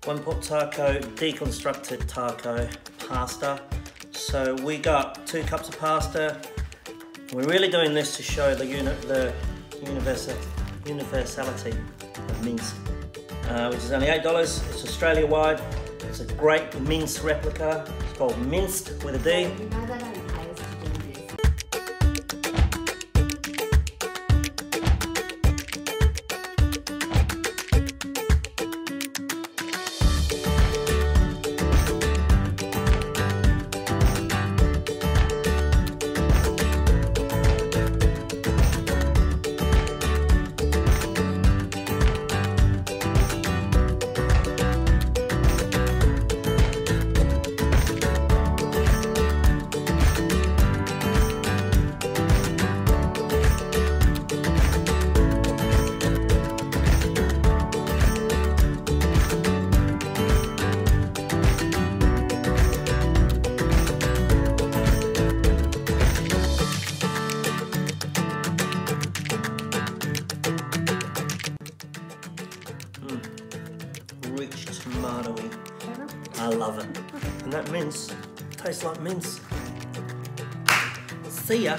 one pot taco, deconstructed taco pasta. So we got 2 cups of pasta. We're really doing this to show the universality of mince, which is only $8. It's Australia wide. It's a great mince replica. It's called Minced with a D. Rich tomatoey. I love it. And that mince tastes like mince. See ya.